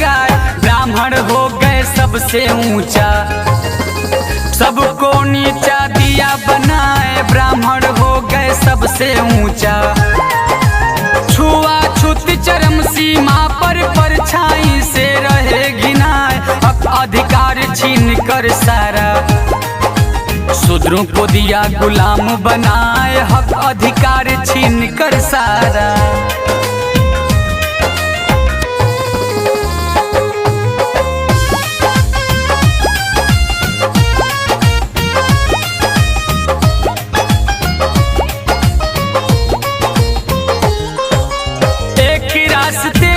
लगाए। ब्राह्मण हो गए सबसे ऊंचा, सबको नीचा दिया बनाए। ब्राह्मण हो गए सबसे ऊंचा, छुआछूत चरम सीमा पर परछाई से रहे घिनाए। हक अधिकार छीन कर सारा शूद्रों को दिया गुलाम बनाए। हक अधिकार छीन कर सारा।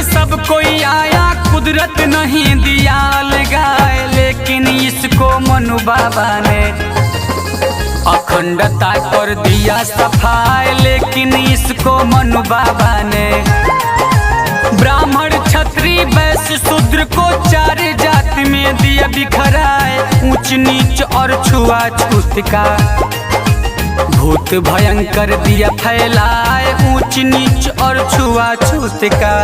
सब कोई आया, कुदरत नहीं दिया लगाए। लेकिन इसको मनु बाबा ने अखंडता कर दिया सफाई। लेकिन इसको मनु बाबा ने ब्राह्मण क्षत्रिय वैश्य शूद्र को चार जाति में दिया बिखराए। ऊंच नीच और छुआछूत का भूत भयंकर दिया फैलाए। ऊंच नीच और छुआछूत का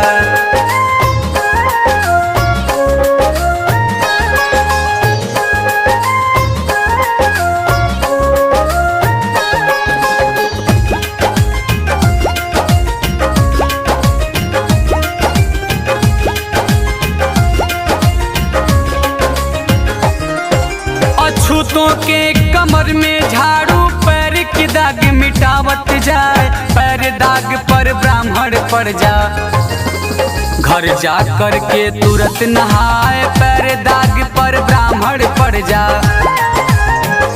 अछूतों के कमर में झाड़ू, पैर की दाग मिटावत जाए। पैर दाग पर ब्राह्मण पड़ जा, घर जा कर के तुरंत नहाए। पैर दाग पर ब्राह्मण पड़ जा,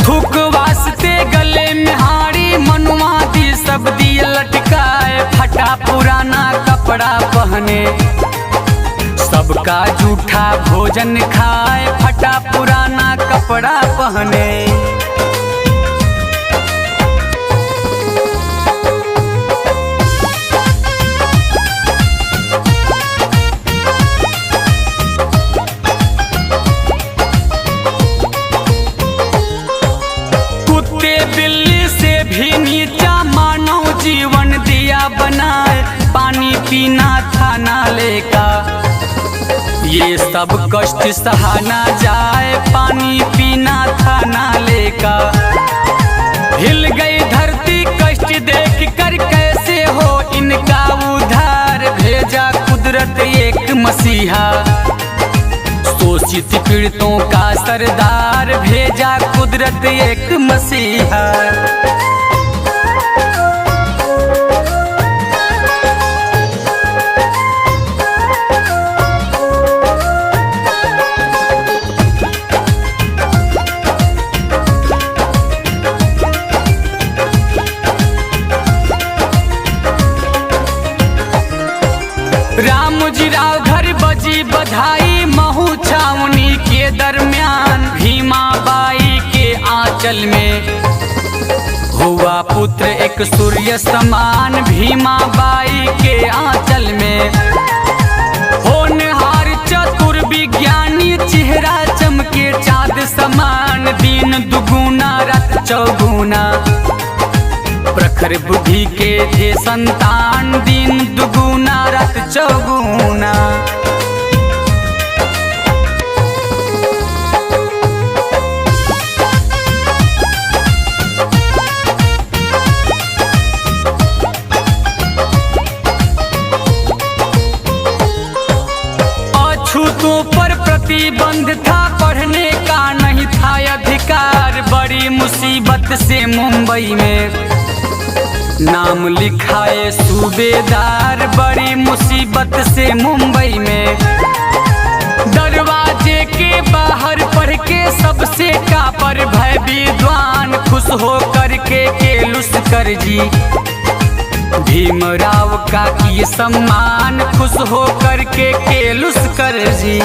थूक वास्ते गले में हाड़ी। मनुआदी सब दिए लटकाए, फटा पुराना कपड़ा पहने। सबका जूठा भोजन खाए, फटा पुराना कपड़ा पहने। कुत्ते बिल्ली से भी नीचा मानव जीवन दिया बनाए। पानी पीना था नाले का, ये सब कष्ट सहाना जाए। पानी पीना था नाले का, हिल गई धरती कष्ट देख कर। कैसे हो इनका उद्धार, भेजा कुदरत एक मसीहा। शोषित पीड़ितों का सरदार, भेजा कुदरत एक मसीहा। राम जी राव घर बजी बधाई, महू छावनी के दरमियान। भीमा बाई के आंचल में हुआ पुत्र एक सूर्य समान। भीमा बाई के आंचल में होनहार चतुर विज्ञानी, चेहरा चमके चाँद समान। दिन दुगुना रात चौगुना, प्रखर बुद्धि के थे संतान। दिन दुगुना रात चौगुना, अछूतों पर प्रतिबंध था, पढ़ने का नहीं था अधिकार। बड़ी मुसीबत से मुंबई में नाम लिखाए सूबेदार। बड़ी मुसीबत से मुंबई में दरवाजे के बाहर पढ़ के सबसे कापर भय विद्वान। खुश हो करके केलुस्कर जी भीमराव का किए सम्मान। खुश हो करके केलुस्कर जी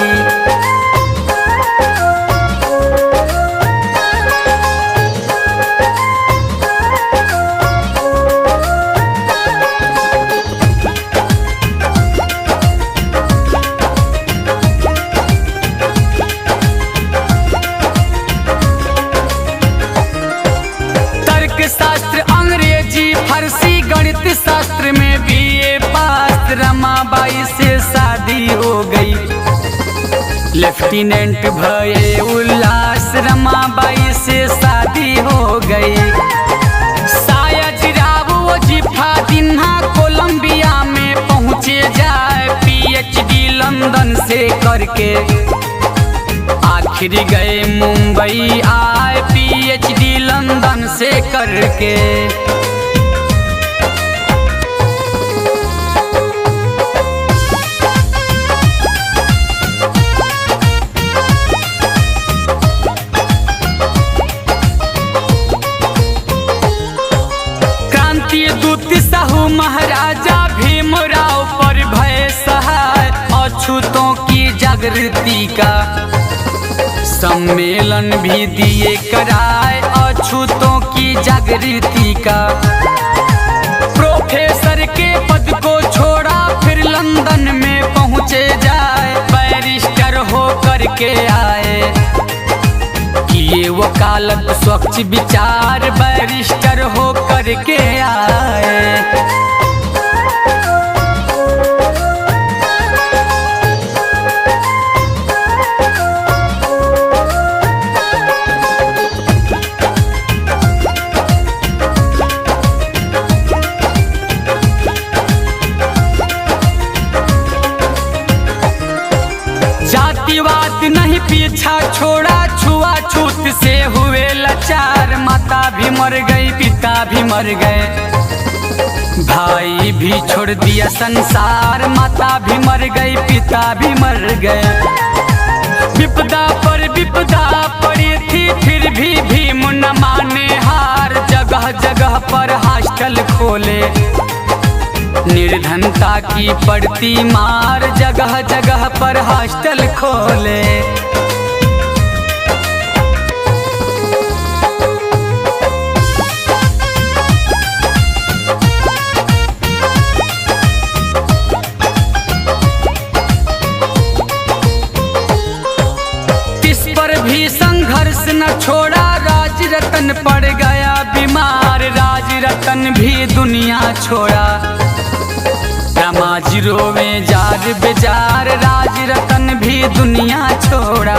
शास्त्र, अंग्रेजी, फारसी, गणित शास्त्र में BA पास। रमाबाई से शादी हो गई, लेफ्टिनेंट भये उल्लास, रमाबाई से शादी हो गई। सायाजीराव वजीफा दिन्हा कोलंबिया में पहुँचे जाए, PhD लंदन से करके आखिर गए मुंबई आए, PhD लंदन से करके। क्रांति दूत साहू महाराजा भीमराव पर भय सहाय, अछूतों की जागृति का सम्मेलन भी दिए कराए, अछूतों की जागृति का। प्रोफेसर के पद को छोड़ा, फिर लंदन में पहुँचे जाए, बैरिस्टर हो करके आए। किए वकालत स्वच्छ विचार, बैरिस्टर हो करके आए। जातिवाद नहीं पीछा छोड़ा, छुआछूत से हुए लाचार। माता भी मर गई, पिता भी मर गए, भाई भी छोड़ दिया संसार। माता भी मर गई, पिता भी मर गए। विपदा पर विपदा पड़ी थी, फिर भी भीम न माने हार। जगह जगह पर हॉस्टल खोले, निर्धनता की पड़ती मार। जगह जगह पर हॉस्टल खोले। इस पर भी संघर्ष न छोड़ा, राज रतन पड़ गया बीमार। राज रतन भी दुनिया छोड़ा, रमाजी रोवे जार बेजार। राज रतन भी दुनिया छोड़ा।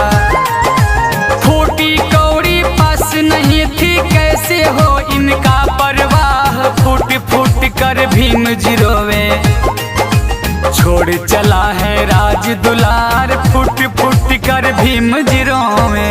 फूटी कौड़ी पास नहीं थी, कैसे हो इनका परवाह। फूट फूट कर भीम जी रोवे, छोड़ चला है राज दुलार। फूट फूट कर भीम जी रोवे।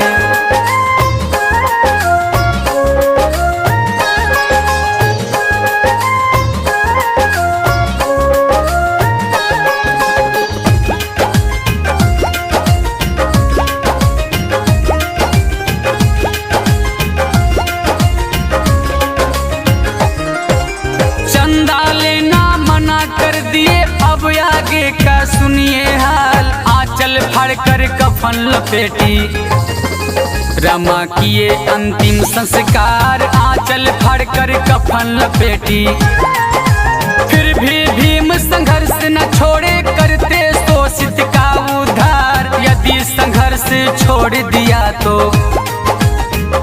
अब आगे का सुनिए हाल, आंचल फाड़कर कफन लपेटी। रमा किए अंतिम संस्कार, आंचल फाड़कर कफन लपेटी। फिर भी भीम संघर्ष न छोड़े, करते शोषित का उद्धार। यदि संघर्ष छोड़ दिया तो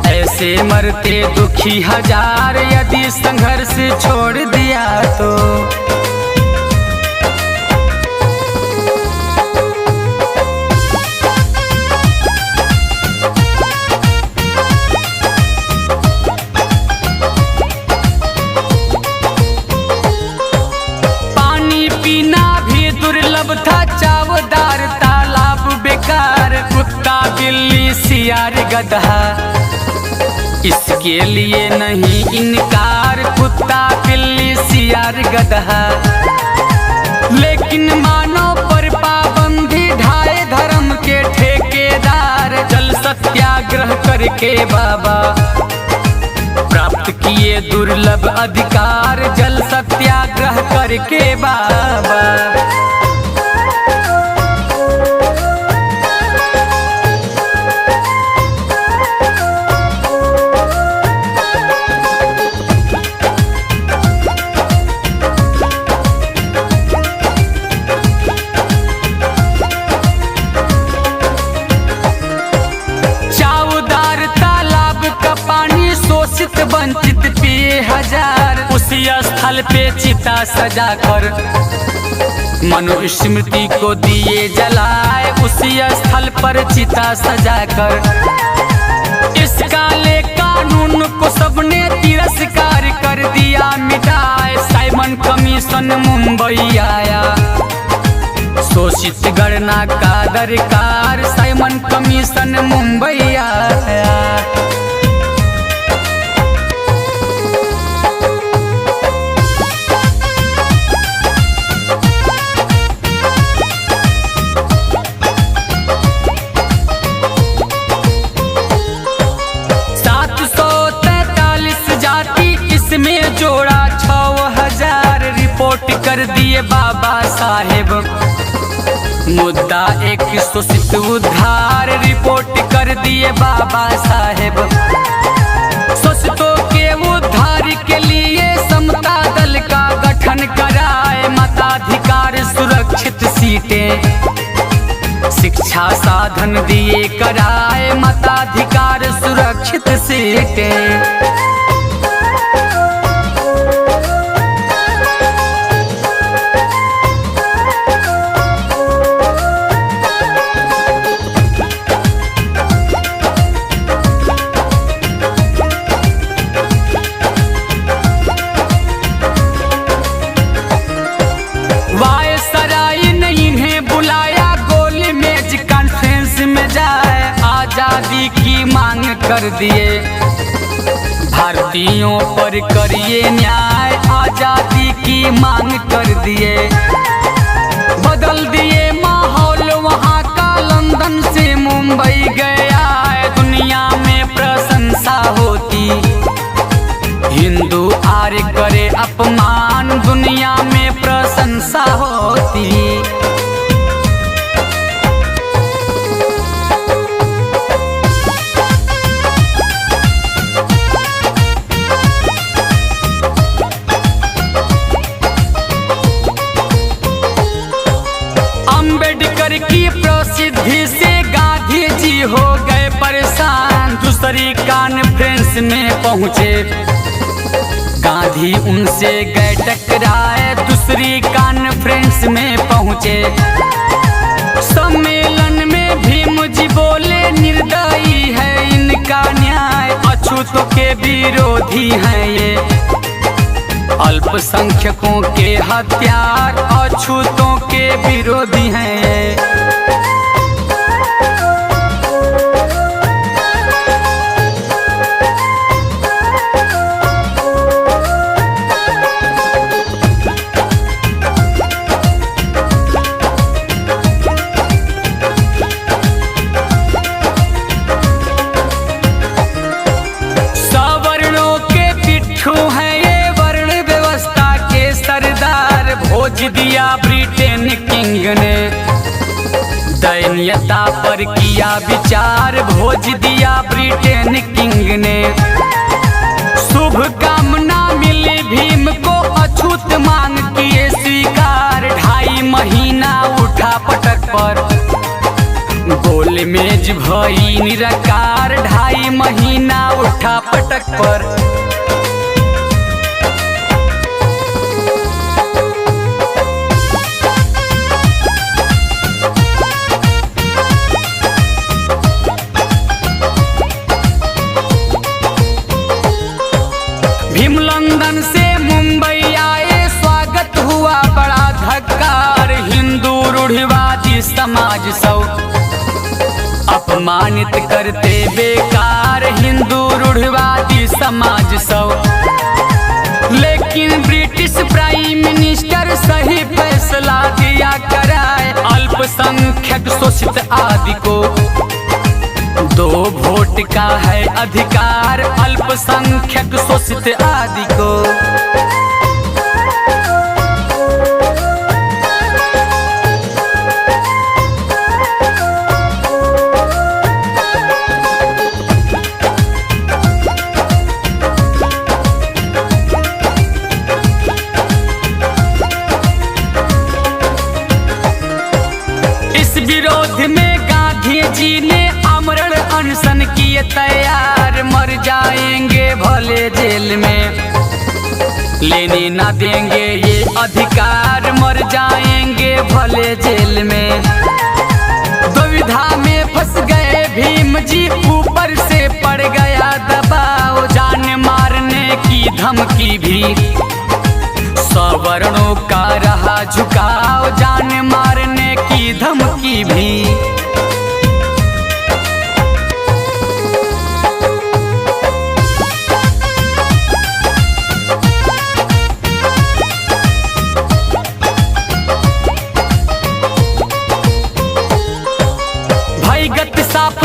ऐसे मरते दुखी हजार। यदि संघर्ष छोड़ दिया तो था। चावदार तालाब बेकार, कुत्ता बिल्ली सियार गधा, इसके लिए नहीं इनकार। कुत्ता बिल्ली सियार गधा, लेकिन मानव पर पाबंदी ढाए धर्म के ठेकेदार। जल सत्याग्रह करके बाबा प्राप्त किए दुर्लभ अधिकार। जल सत्याग्रह करके बाबा। वंचित पिए हजार, उसी उसी स्थल पे चिता सजाकर मनुस्मृति को दिए जलाए, उसी स्थल पर चिता सजाकर इस काले कानून को सबने तिरस्कार कर दिया मिटाए। साइमन कमीशन मुंबई आया, शोषित गणना का दरकार, साइमन कमीशन मुंबई आया। में जोड़ा 6000 रिपोर्ट कर दिए बाबा साहेब। मुद्दा एक शोषित उद्धार रिपोर्ट कर दिए बाबा साहेब। शोषितों के उद्धार के लिए समता दल का गठन कराए, मताधिकार सुरक्षित सीटें शिक्षा साधन दिए कराए, मताधिकार सुरक्षित सीटें। आजादी की मांग कर दिए, भारतीयों पर करिए न्याय, आजादी की मांग कर दिए। बदल दिए माहौल वहाँ का, लंदन से मुंबई गया है, दुनिया में प्रशंसा होती। हिंदू आर्य करे अपमान, दुनिया में प्रशंसा होती। अम्बेडकर की प्रसिद्धि से गांधी जी हो गए परेशान, दूसरी कॉन्फ्रेंस में पहुंचे गांधी उनसे गए टकराए, दूसरी कॉन्फ्रेंस में पहुंचे। सम्मेलन में भीम जी बोले निर्दयी है इनका न्याय, अछूतों के विरोधी हैं ये, अल्पसंख्यकों के हत्यार, अछूतों के विरोधी हैं। सवर्णों के पिट्ठू हैं ये, वर्ण व्यवस्था के सरदार, भोज दिया ब्रिटेन किंग ने, दयनीयता पर किया विचार, भोज दिया ब्रिटेन किंग ने। शुभ कामना मिली भीम को, अछूत मांग किए स्वीकार, 2.5 महीना उठा पटक पर गोलमेज भई निराकार, 2.5 महीना उठा पटक पर। भीम लंदन से मुंबई आए, स्वागत हुआ बड़ा धक्कार, हिंदू रूढ़िवादी समाज सब अपमानित करते बेकार, हिंदू रूढ़िवादी समाज सब। लेकिन ब्रिटिश प्राइम मिनिस्टर सही फैसला दिया कराए, अल्पसंख्यक शोषित आदि को 2 वोट का है अधिकार, अल्पसंख्यक शोषित आदि को। इस विरोध में गांधी जी ने आमरण अनशन किए तैयार, मर जाएंगे भले जेल में, लेने ना देंगे ये अधिकार, मर जाएंगे भले जेल में। दुविधा में फंस गए भीम जी, ऊपर से पड़ गया दबाव, जान मारने की धमकी भी सवर्णों का रहा झुकाव, जान मारने की धमकी भी।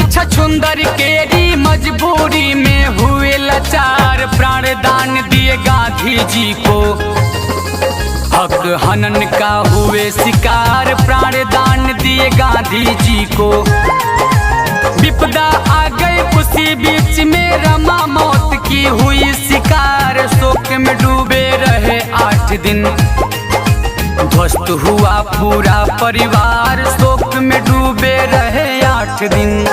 छछुंदर केरी मजबूरी में हुए लाचार, प्राण दान दिए गांधी जी को, हक हनन का हुए शिकार, प्राण दान दिए गांधी जी को। विपदा आ गई उसी बीच में, रमा मौत की हुई शिकार, शोक में डूबे रहे 8 दिन, ध्वस्त हुआ पूरा परिवार, शोक में डूबे रहे 8 दिन।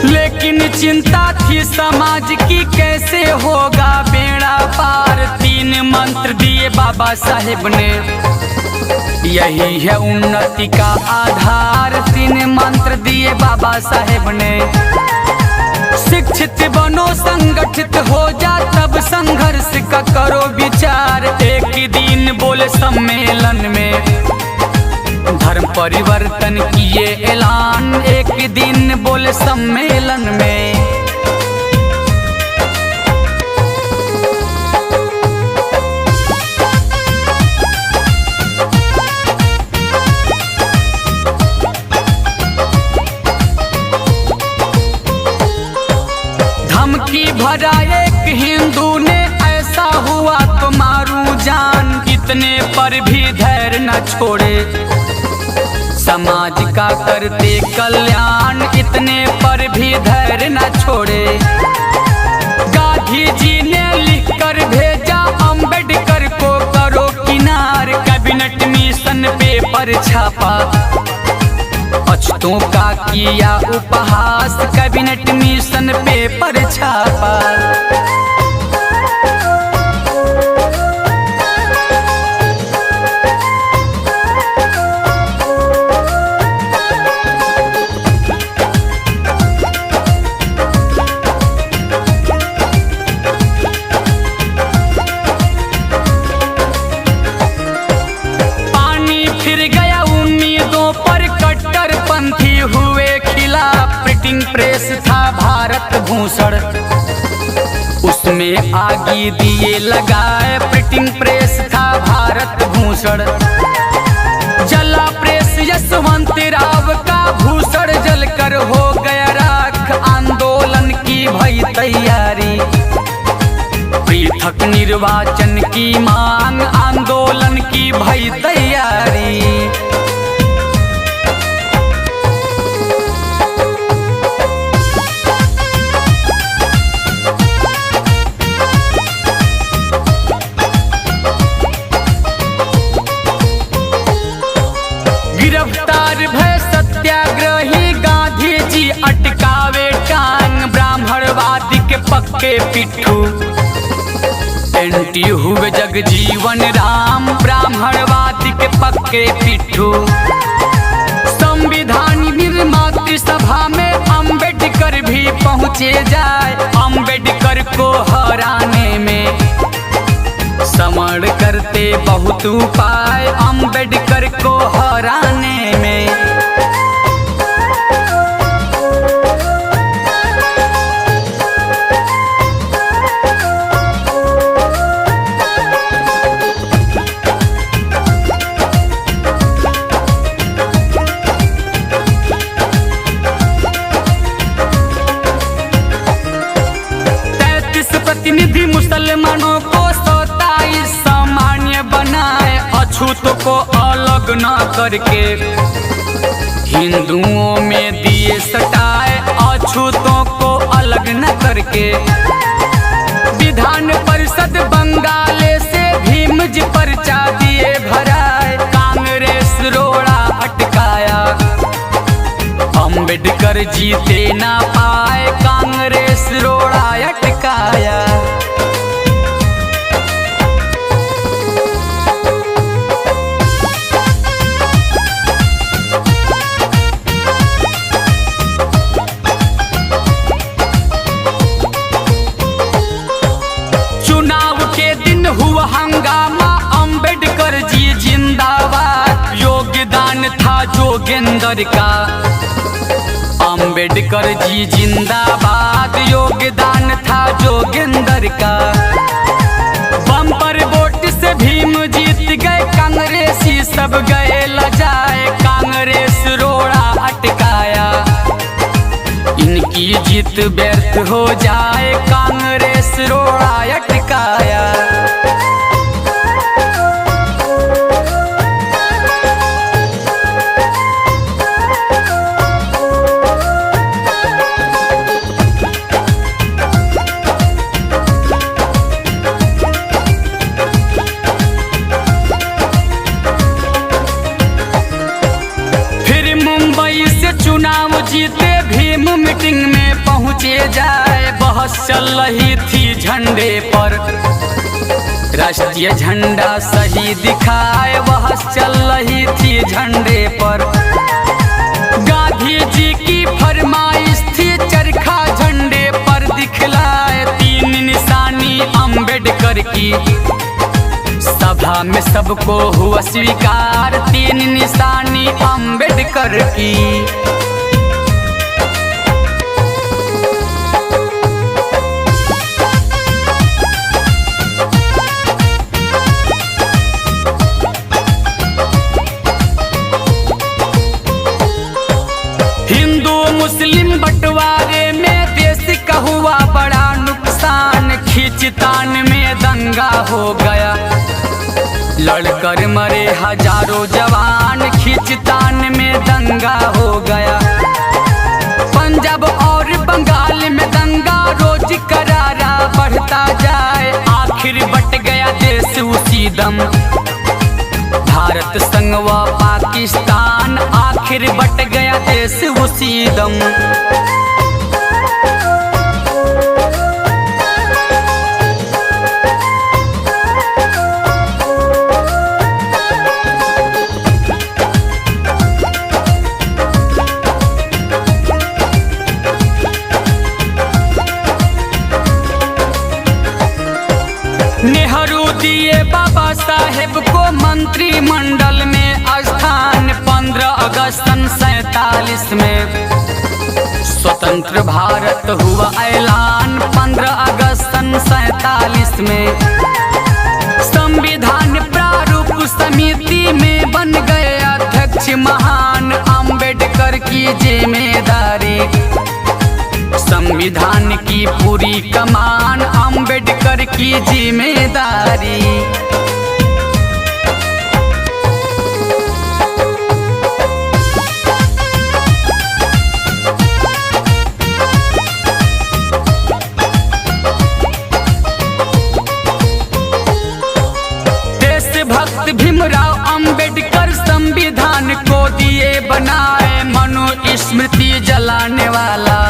लेकिन चिंता थी समाज की, कैसे होगा बेड़ा पार, 3 मंत्र दिए बाबा साहेब ने, यही है उन्नति का आधार, 3 मंत्र दिए बाबा साहेब ने। शिक्षित बनो संगठित हो जा, तब संघर्ष का करो विचार, एक दिन बोले सम्मेलन में, धर्म परिवर्तन किए ऐलान, एक दिन बोले सम्मेलन में। धमकी भरा एक हिंदू ने, ऐसा हुआ तो मारूं जान, इतने पर भी धैर्य न छोड़े, समाज का करते कल्याण, इतने पर भी धैर्य न छोड़े। गांधी जी ने लिखकर भेजा अंबेडकर को करो किनार, कैबिनेट मिशन पेपर छापा, अछूतों का किया उपहास, कैबिनेट मिशन पेपर छापा। पंथी हुए खिलाफ, प्रिंटिंग प्रेस था भारत भूषण, उसमें आगी दिए लगाए, प्रिंटिंग प्रेस था भारत भूषण। जला प्रेस यशवंत राव का, भूषण जलकर हो गया राख, आंदोलन की भई तैयारी, पृथक निर्वाचन की मांग, आंदोलन की भई तैयारी। गिरफ्तार भय सत्याग्रही, गांधी जी अटकावे टांग, ब्राह्मणवादी के पक्के पिट्ठू, एंटी हुए जगजीवन राम, ब्राह्मणवादी के पक्के पिट्ठू। संविधान निर्मात्री सभा में अंबेडकर भी पहुँचे जाए, अंबेडकर को हराने में समर करते बहुत उपाय, अंबेडकर को हराने में। प्रतिनिधि मुसलमानों को 27 सामान्य बनाए, अछूत को अलग न करके हिंदुओं में दिए सटाए, अछूतों को अलग न करके। विधान परिषद बंगाले से भीम जी पर्चा दिए भराए, कांग्रेस रोड़ा अटकाया। अम्बेडकर जीते ना पाए, कांग्रेस रोड़ा अटकाया। चुनाव के दिन हुआ हंगामा, अम्बेडकर जी जिंदाबाद। योगदान था जोगेंद्र का, अम्बेडकर जी जिंदाबाद। योगदान था जोगेंद्र का। बम्पर वोट से भीम जीत गए, कांग्रेसी सब गए लजाए। कांग्रेस रोड़ा अटकाया, इनकी जीत व्यर्थ हो जाए। कांग्रेस रोड़ा अटकाया। फिर मुंबई से चुनाव जीते भीम मीटिंग में पहुंचे जाए। बहस चल रही थी झंडे पर, राष्ट्रीय झंडा सही दिखाए। बहस चल रही थी झंडे पर। गांधी जी की फरमाइश थी चरखा झंडे पर दिखलाए। 3 निशानी अम्बेडकर की, सभा में सबको हुआ स्वीकार। 3 निशानी अम्बेडकर की। हिंदू मुस्लिम बंटवारे में देश का हुआ बड़ा नुकसान। खींचतान में दंगा हो गया, लड़कर मरे हजारों जवान। खींचतान में दंगा हो गया। पंजाब और बंगाल में दंगा रोज करारा बढ़ता जाए। आखिर बट गया देश उसी दम, भारत संग व पाकिस्तान। आखिर बट गया देश उसी दम। नेहरू दिए बाबा साहेब को मंत्रिमंडल में स्थान। 15 अगस्त 47 में स्वतंत्र भारत हुआ ऐलान। 15 अगस्त 47 में संविधान प्रारूप समिति में बन गए अध्यक्ष महान। अम्बेडकर की जिम्मेदारी, संविधान की पूरी कमान। अम्बेडकर की जिम्मेदारी। देशभक्त भीमराव अम्बेडकर संविधान को दिए बनाए। मनुस्मृति जलाने वाला,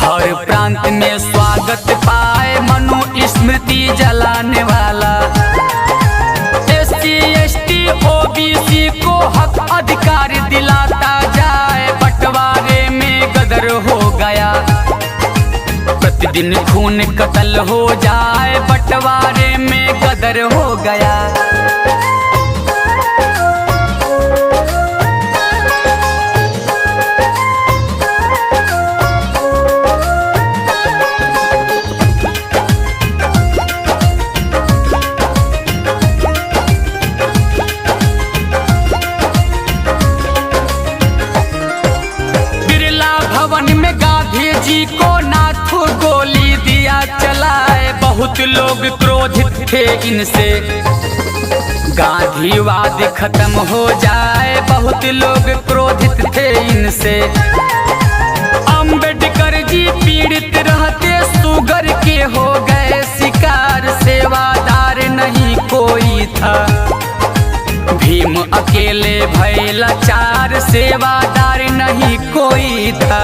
हर प्रांत में स्वागत पाए। मनुस्मृति जलाने वाला। SC ST OBC को हक अधिकार दिलाता जाए। बंटवारे में गदर हो गया, प्रतिदिन खून कत्ल हो जाए। बंटवारे में गदर हो गया। जी को नाथू गोली दिया चलाए। बहुत लोग क्रोधित थे इनसे, गांधीवाद खत्म हो जाए। बहुत लोग क्रोधित थे इनसे। अम्बेडकर जी पीड़ित रहते शुगर के हो गए शिकार, सेवादार नहीं कोई था। भीम अकेले भय लाचार, सेवादार नहीं कोई था।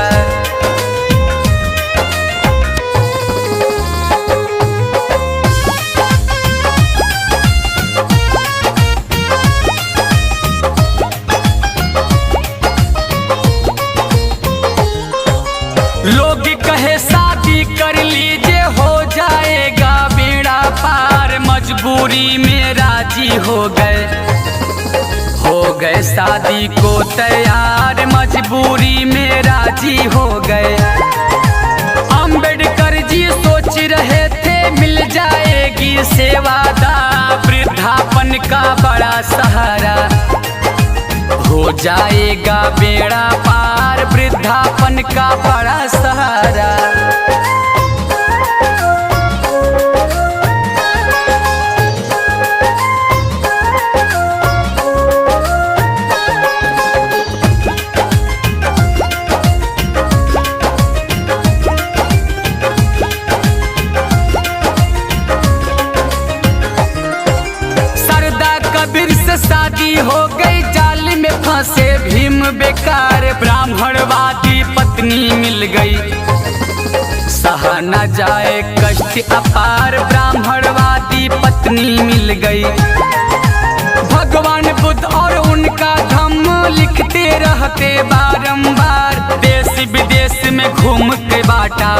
लोग कहे शादी कर लीजिए हो जाएगा बेड़ा पार, मजबूरी में राजी हो गए शादी को तैयार, मजबूरी में राजी हो गए। अम्बेडकर जी सोच रहे थे मिल जाएगी सेवादार, वृद्धापन का बड़ा सहारा, हो जाएगा बेड़ा पार, वृद्धापन का बड़ा सहारा। कबीर से शादी हो गई, जाल में फंसे भीम बेकार, ब्राह्मणवादी पत्नी मिल गई, सहा न जाए कष्ट अपार, ब्राह्मणवादी पत्नी मिल गई। भगवान बुद्ध और उनका धम्म लिखते रहते बारंबार, देश विदेश में घूम के बाटा,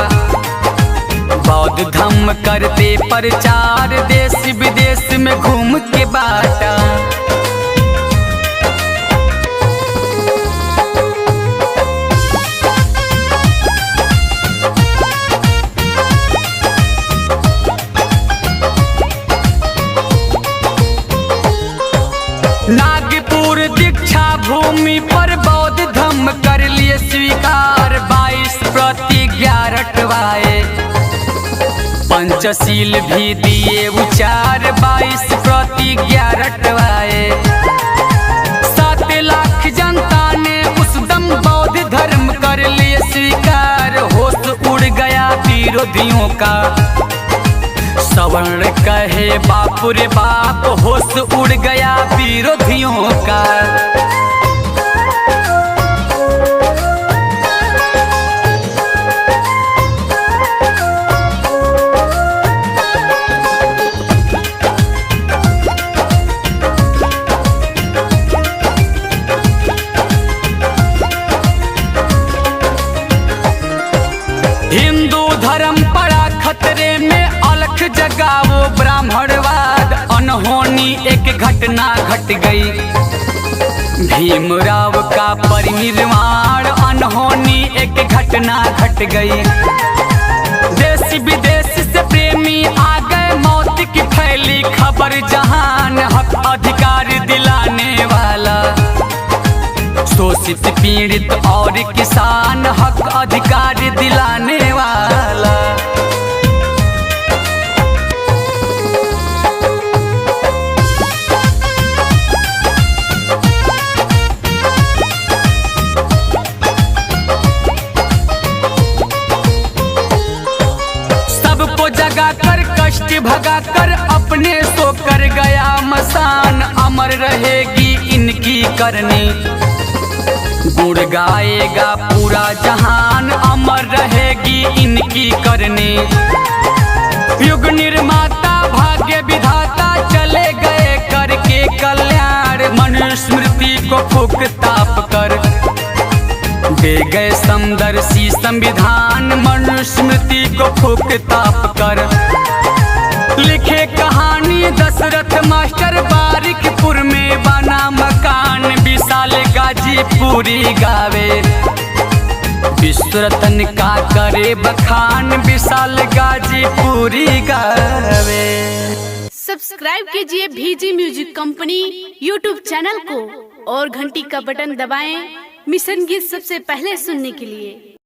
बौद्ध धम्म करते प्रचार, देश विदेश में घूम के बाटा। नागपुर दीक्षा भूमि पर बौद्ध धम्म कर लिए स्वीकार, 22 प्रतिज्ञा रटवाए, पंचशील भी दिए उचार, 22 प्रतिज्ञा रटवाए। 7 लाख जनता ने उस दम बौद्ध धर्म कर लिए स्वीकार, होश उड़ गया विरोधियों का, सवर्ण कहे बाप रे बाप, होश उड़ गया विरोधियों का। हिंदू धर्म पड़ा खतरे में, अलख जगाओ ब्राह्मणवाद, अनहोनी एक घटना घट गई, भीमराव का परिनिर्वाण, अनहोनी एक घटना घट गई। देश विदेश से प्रेमी आ गए, मौत की फैली खबर जहान, हक अधिकार दिलाने वाला, शोषित पीड़ित और किसान, हक अधिकार दिलाने वाला। सबको जगा कर कष्ट भगा कर अपने सो कर गया मसान, अमर रहेगी इनकी करनी, गुण गाएगा पूरा जहान, अमर रहेगी इनकी करनी। युग निर्माता भाग्य विधाता चले गए करके कल्याण, मनुस्मृति को फूक ताप कर दे गए समदर्शी संविधान, मनुस्मृति को फूक ताप कर। लिखे कहानी दशरथ मास्टर, बारिकपुर में बना मकान, विशाल गाजीपुरी गावे, विश्व रतन का करे बखान, विशाल गाजीपुरी गावे। सब्सक्राइब कीजिए VG music company YouTube channel को और घंटी का बटन दबाएं मिशन गीत सबसे पहले सुनने के लिए।